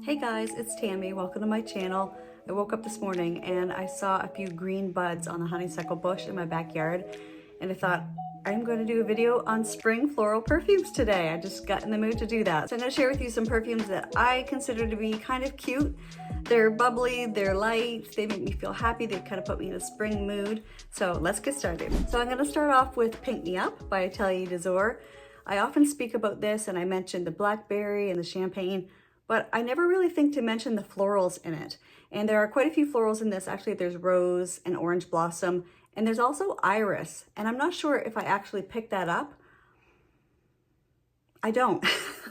Hey guys, it's Tammy. Welcome to my channel. I woke up this morning and I saw a few green buds on the honeysuckle bush in my backyard, and I thought I'm going to do a video on spring floral perfumes today. I just got in the mood to do that. So I'm going to share with you some perfumes that I consider to be kind of cute. They're bubbly, they're light, they make me feel happy, they kind of put me in a spring mood. So let's get started. So I'm going to start off with Pink Me Up by Atelier. I often speak about this and I mentioned the blackberry and the champagne, but I never really think to mention the florals in it. And there are quite a few florals in this. Actually, there's rose and orange blossom, and there's also iris. And I'm not sure if I actually picked that up. I don't.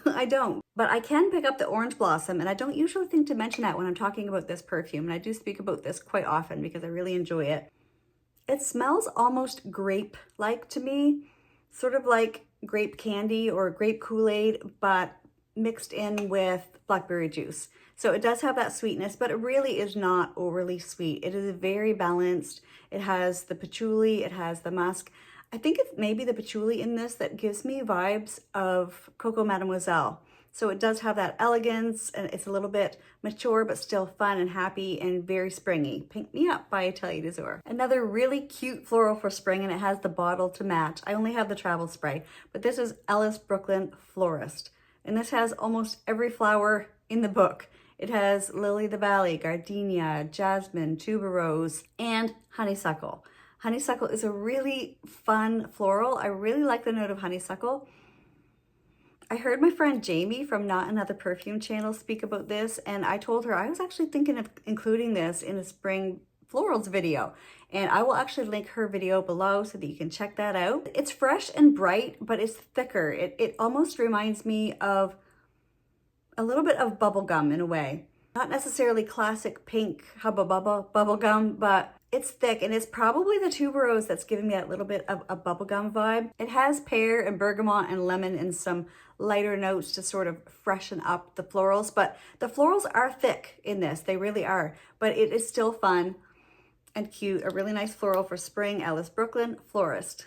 I don't. But I can pick up the orange blossom, and I don't usually think to mention that when I'm talking about this perfume. And I do speak about this quite often because I really enjoy it. It smells almost grape-like to me, sort of like grape candy or grape Kool-Aid, but mixed in with blackberry juice. So it does have that sweetness, but it really is not overly sweet. It is very balanced. It has the patchouli, it has the musk. I think it's maybe the patchouli in this that gives me vibes of Coco Mademoiselle. So it does have that elegance, and it's a little bit mature, but still fun and happy and very springy. Pink Me Up by Atelier. Another really cute floral for spring, and it has the bottle to match. I only have the travel spray, but this is Ellis Brooklyn Florist. And this has almost every flower in the book. It has lily of the valley, gardenia, jasmine, tuberose, and honeysuckle. Honeysuckle is a really fun floral. I really like the note of honeysuckle. I heard my friend Jamie from Not Another Perfume channel speak about this, and I told her I was actually thinking of including this in a spring florals video, and I will actually link her video below so that you can check that out. It's fresh and bright, but it's thicker. It almost reminds me of a little bit of bubblegum in a way. Not necessarily classic pink Hubba Bubba bubblegum, but it's thick, and it's probably the tuberose that's giving me that little bit of a bubblegum vibe. It has pear and bergamot and lemon and some lighter notes to sort of freshen up the florals, but the florals are thick in this. They really are, but it is still fun and cute. A really nice floral for spring, Ellis Brooklyn Florist.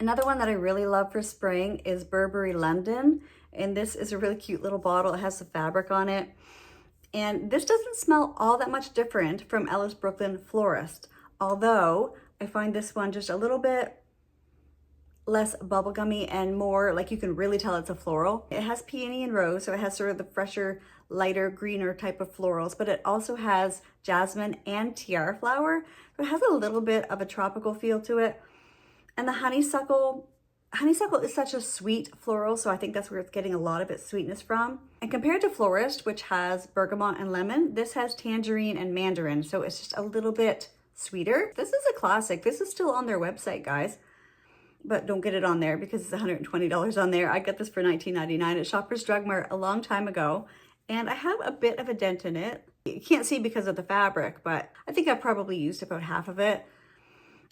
Another one that I really love for spring is Burberry London, and this is a really cute little bottle. It has the fabric on it, and this doesn't smell all that much different from Ellis Brooklyn Florist, although I find this one just a little bit less bubblegummy and more like you can really tell it's a floral. It has peony and rose, so it has sort of the fresher, lighter, greener type of florals, but it also has jasmine and tiara flower. So it has a little bit of a tropical feel to it. And the honeysuckle is such a sweet floral, so I think that's where it's getting a lot of its sweetness from. And compared to Florist, which has bergamot and lemon, this has tangerine and mandarin, so it's just a little bit sweeter. This is a classic. This is still on their website, guys, but don't get it on there because it's $120 on there. I got this for $19.99 at Shoppers Drug Mart a long time ago, and I have a bit of a dent in it. You can't see because of the fabric, but I think I probably used about half of it.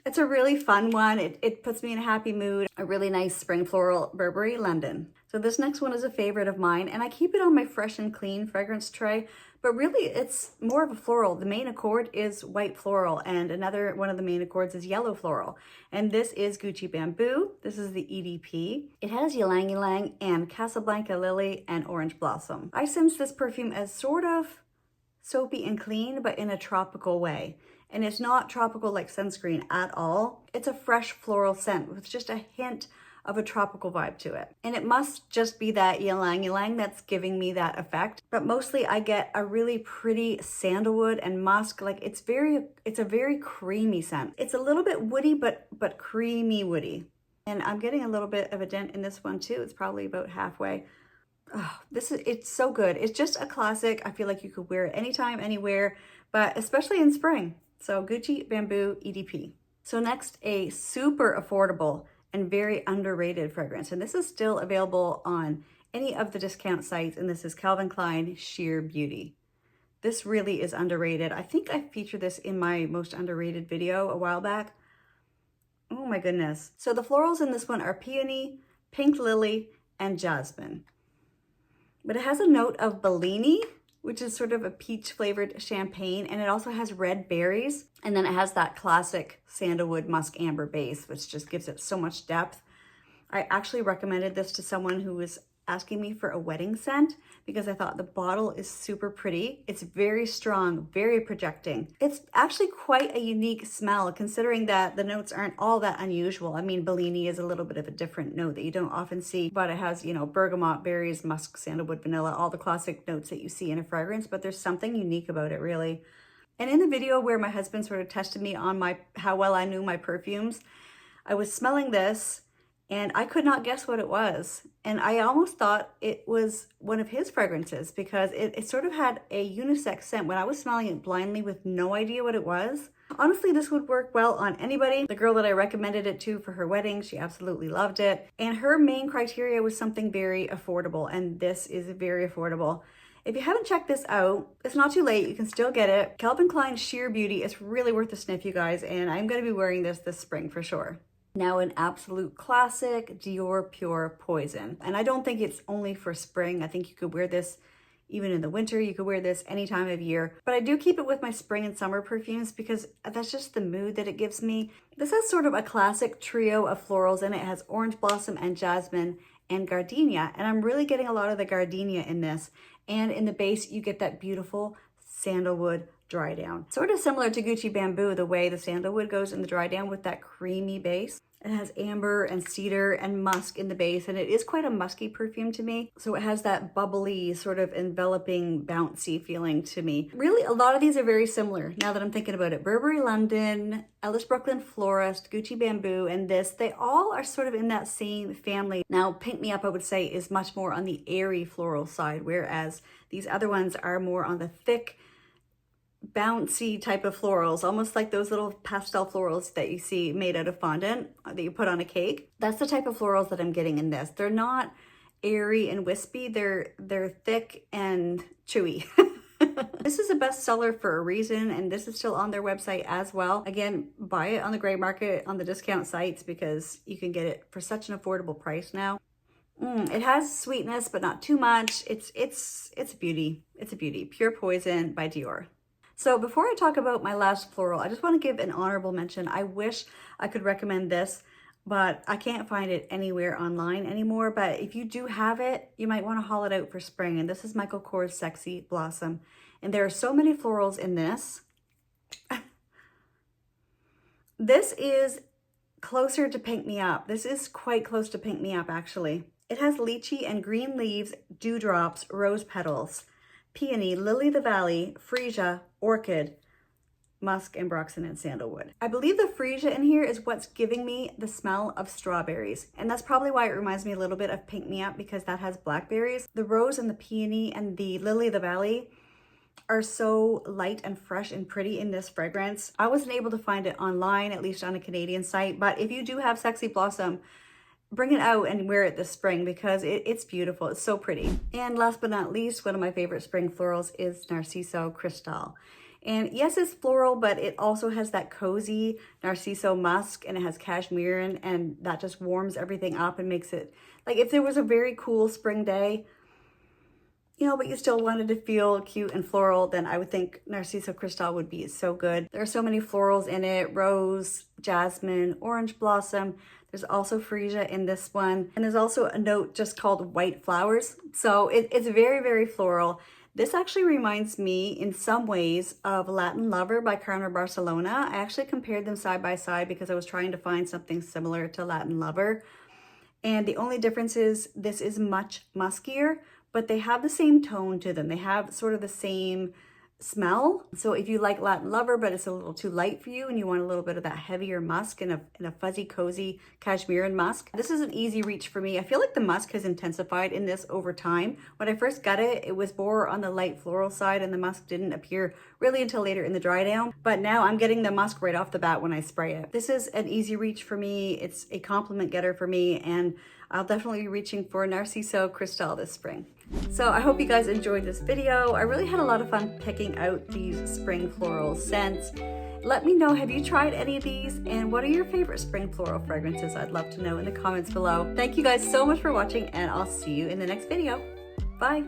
It's a really fun one. It puts me in a happy mood. A really nice spring floral, Burberry London. So this next one is a favorite of mine, and I keep it on my Fresh and Clean fragrance tray, but really it's more of a floral. The main accord is white floral, and another one of the main accords is yellow floral. And this is Gucci Bamboo. This is the EDP. It has ylang ylang and Casablanca lily and orange blossom. I sense this perfume as sort of soapy and clean, but in a tropical way. And it's not tropical like sunscreen at all. It's a fresh floral scent with just a hint of a tropical vibe to it. And it must just be that ylang ylang that's giving me that effect. But mostly I get a really pretty sandalwood and musk. Like it's a very creamy scent. It's a little bit woody, but creamy woody. And I'm getting a little bit of a dent in this one too. It's probably about halfway. Oh, it's so good. It's just a classic. I feel like you could wear it anytime, anywhere, but especially in spring. So Gucci Bamboo EDP. So next, a super affordable and very underrated fragrance. And this is still available on any of the discount sites. And this is Calvin Klein Sheer Beauty. This really is underrated. I think I featured this in my most underrated video a while back. Oh my goodness. So the florals in this one are peony, pink lily, and jasmine. But it has a note of Bellini, which is sort of a peach flavored champagne, and it also has red berries, and then it has that classic sandalwood musk amber base, which just gives it so much depth. I actually recommended this to someone who was asking me for a wedding scent because I thought the bottle is super pretty. It's very strong, very projecting. It's actually quite a unique smell considering that the notes aren't all that unusual. I mean, Bellini is a little bit of a different note that you don't often see, but it has, you know, bergamot, berries, musk, sandalwood, vanilla, all the classic notes that you see in a fragrance, but there's something unique about it, really. And in the video where my husband sort of tested me on how well I knew my perfumes, I was smelling this and I could not guess what it was. And I almost thought it was one of his fragrances because it sort of had a unisex scent when I was smelling it blindly with no idea what it was. Honestly, this would work well on anybody. The girl that I recommended it to for her wedding, she absolutely loved it. And her main criteria was something very affordable, and this is very affordable. If you haven't checked this out, it's not too late. You can still get it. Calvin Klein Sheer Beauty is really worth a sniff, you guys, and I'm going to be wearing this spring for sure. Now an absolute classic, Dior Pure Poison. And I don't think it's only for spring. I think you could wear this even in the winter. You could wear this any time of year. But I do keep it with my spring and summer perfumes because that's just the mood that it gives me. This has sort of a classic trio of florals in it. It has orange blossom and jasmine and gardenia. And I'm really getting a lot of the gardenia in this. And in the base, you get that beautiful sandalwood dry down. Sort of similar to Gucci Bamboo, the way the sandalwood goes in the dry down with that creamy base. It has amber and cedar and musk in the base, and it is quite a musky perfume to me. So it has that bubbly, sort of enveloping, bouncy feeling to me. Really, a lot of these are very similar now that I'm thinking about it. Burberry London, Ellis Brooklyn Florist, Gucci Bamboo, and this, they all are sort of in that same family. Now, Paint Me Up, I would say, is much more on the airy floral side, whereas these other ones are more on the thick, bouncy type of florals, almost like those little pastel florals that you see made out of fondant that you put on a cake. That's the type of florals that I'm getting in this. They're not airy and wispy, they're thick and chewy. This is a bestseller for a reason, and this is still on their website as well. Again, buy it on the gray market on the discount sites because you can get it for such an affordable price now. It has sweetness, but not too much. It's a beauty. It's a beauty. Pure Poison by Dior. So before I talk about my last floral, I just want to give an honorable mention. I wish I could recommend this, but I can't find it anywhere online anymore. But if you do have it, you might want to haul it out for spring. And this is Michael Kors Sexy Blossom. And there are so many florals in this. This is closer to Paint Me Up. This is quite close to Paint Me Up, actually. It has lychee and green leaves, dewdrops, rose petals, peony, lily of the valley, freesia, orchid, musk, ambroxan, and sandalwood. I believe the freesia in here is what's giving me the smell of strawberries. And that's probably why it reminds me a little bit of Paint Me Up because that has blackberries. The rose and the peony and the lily of the valley are so light and fresh and pretty in this fragrance. I wasn't able to find it online, at least on a Canadian site, but if you do have Sexy Blossom, bring it out and wear it this spring because it's beautiful. It's so pretty. And last but not least, one of my favorite spring florals is Narciso Crystal. And yes, it's floral, but it also has that cozy Narciso musk, and it has cashmere, and that just warms everything up and makes it like if there was a very cool spring day, you know, but you still wanted to feel cute and floral, then I would think Narciso Crystal would be so good. There are so many florals in it: rose, jasmine, orange blossom. There's also freesia in this one. And there's also a note just called white flowers. So it's very, very floral. This actually reminds me in some ways of Latin Lover by Carner, Barcelona. I actually compared them side by side because I was trying to find something similar to Latin Lover. And the only difference is this is much muskier, but they have the same tone to them. They have sort of the same smell. So if you like Latin Lover, but it's a little too light for you and you want a little bit of that heavier musk and a fuzzy, cozy cashmere musk, this is an easy reach for me. I feel like the musk has intensified in this over time. When I first got it, it was more on the light floral side and the musk didn't appear really until later in the dry down. But now I'm getting the musk right off the bat when I spray it. This is an easy reach for me. It's a compliment getter for me, and I'll definitely be reaching for Narciso Crystal this spring. So I hope you guys enjoyed this video. I really had a lot of fun picking out these spring floral scents. Let me know, have you tried any of these? And what are your favorite spring floral fragrances? I'd love to know in the comments below. Thank you guys so much for watching, and I'll see you in the next video. Bye.